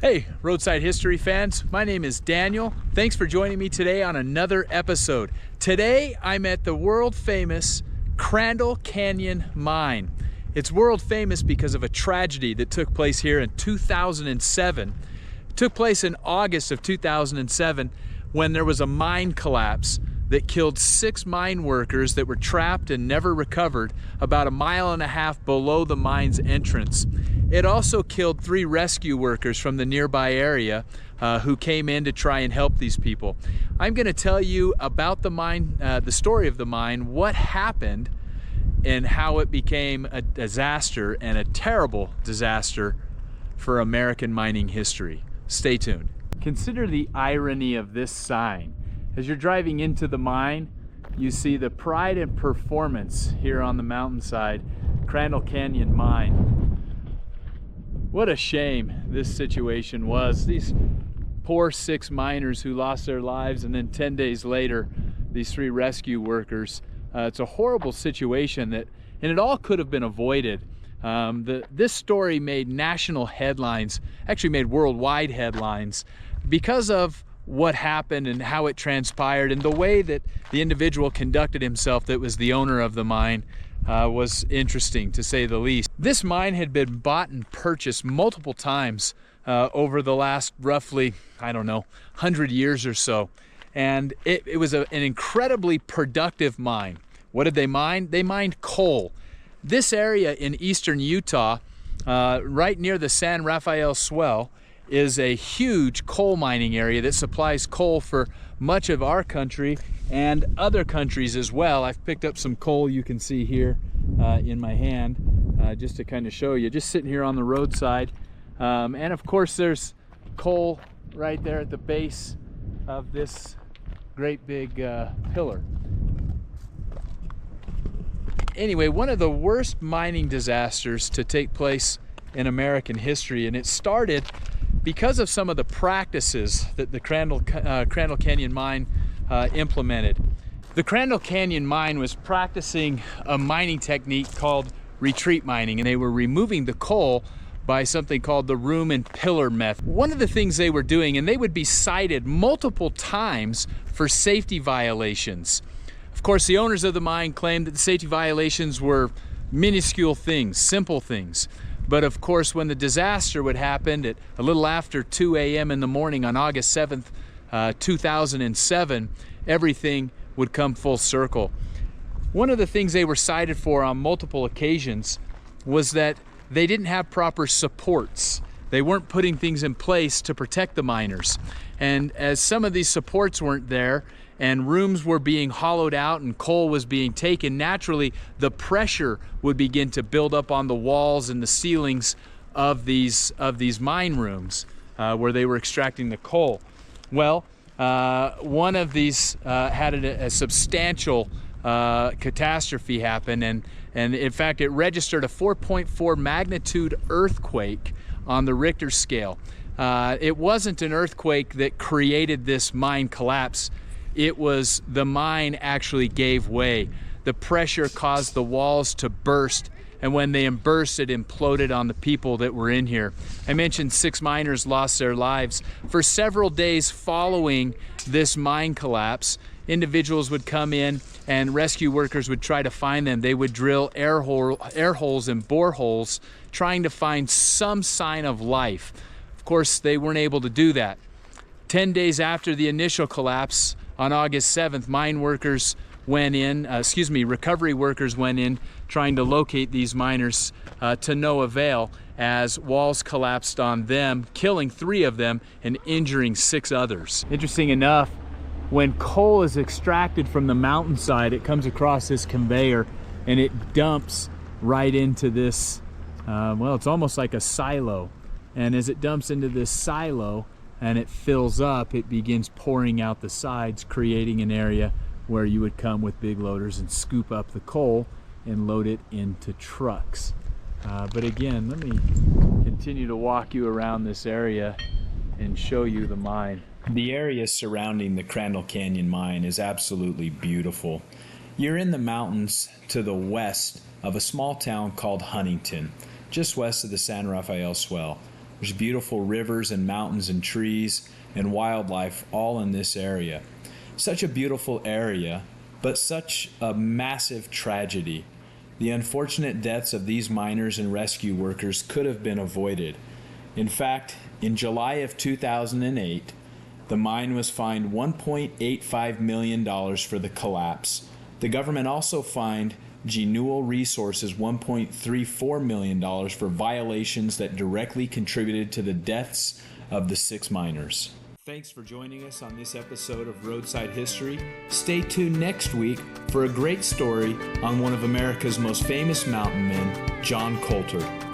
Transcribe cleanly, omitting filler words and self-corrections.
Hey, Roadside History fans, my name is Daniel. Thanks for joining me today on another episode. Today, I'm at the world famous Crandall Canyon Mine. It's world famous because of a tragedy that took place here in 2007. It took place in August of 2007 when there was a mine collapse that killed 6 mine workers that were trapped and never recovered about 1.5 miles below the mine's entrance. It also killed 3 rescue workers from the nearby area who came in to try and help these people. I'm going to tell you about the mine, the story of the mine, what happened, and how it became a disaster, and a terrible disaster for American mining history. Stay tuned. Consider the irony of this sign. As you're driving into the mine, you see the pride and performance here on the mountainside, Crandall Canyon Mine. What a shame this situation was. These poor 6 miners who lost their lives, and then 10 days later, these 3 rescue workers. It's a horrible situation and it all could have been avoided. This story made national headlines, actually made worldwide headlines, because of what happened and how it transpired, and the way that the individual conducted himself that was the owner of the mine was interesting, to say the least. This mine had been bought and purchased multiple times over the last roughly, 100 years or so. And it was an incredibly productive mine. What did they mine? They mined coal. This area in eastern Utah, right near the San Rafael Swell, is a huge coal mining area that supplies coal for much of our country and other countries as well. I've picked up some coal you can see here in my hand, just to kind of show you, just sitting here on the roadside. And of course there's coal right there at the base of this great big pillar. Anyway, one of the worst mining disasters to take place in American history, and it started because of some of the practices that the Crandall Canyon Mine implemented. The Crandall Canyon Mine was practicing a mining technique called retreat mining, and they were removing the coal by something called the room and pillar method. One of the things they were doing, and they would be cited multiple times for safety violations. Of course, the owners of the mine claimed that the safety violations were minuscule things, simple things. But of course, when the disaster would happen at a little after 2 a.m. in the morning on August 7th, 2007, everything would come full circle. One of the things they were cited for on multiple occasions was that they didn't have proper supports. They weren't putting things in place to protect the miners. And as some of these supports weren't there, and rooms were being hollowed out and coal was being taken, naturally the pressure would begin to build up on the walls and the ceilings of these mine rooms where they were extracting the coal. Well, one of these had a substantial catastrophe happen, and in fact it registered a 4.4 magnitude earthquake on the Richter scale. It wasn't an earthquake that created this mine collapse. It was the mine actually gave way. The pressure caused the walls to burst, and when they burst, it imploded on the people that were in here. I mentioned 6 miners lost their lives. For several days following this mine collapse, individuals would come in and rescue workers would try to find them. They would drill air holes and boreholes trying to find some sign of life. Of course, they weren't able to do that. 10 days after the initial collapse, on August 7th, recovery workers went in trying to locate these miners to no avail, as walls collapsed on them, killing 3 of them and injuring 6 others. Interesting enough, when coal is extracted from the mountainside, it comes across this conveyor and it dumps right into this, it's almost like a silo. And as it dumps into this silo, and it fills up, it begins pouring out the sides, creating an area where you would come with big loaders and scoop up the coal and load it into trucks. But again, let me continue to walk you around this area and show you the mine. The area surrounding the Crandall Canyon Mine is absolutely beautiful. You're in the mountains to the west of a small town called Huntington, just west of the San Rafael Swell. There's beautiful rivers and mountains and trees and wildlife all in this area. Such a beautiful area, but such a massive tragedy. The unfortunate deaths of these miners and rescue workers could have been avoided. In fact, in July of 2008, the mine was fined $1.85 million for the collapse. The government also fined Genuel Resources $1.34 million for violations that directly contributed to the deaths of the 6 miners. Thanks for joining us on this episode of Roadside History. Stay tuned next week for a great story on one of America's most famous mountain men, John Coulter.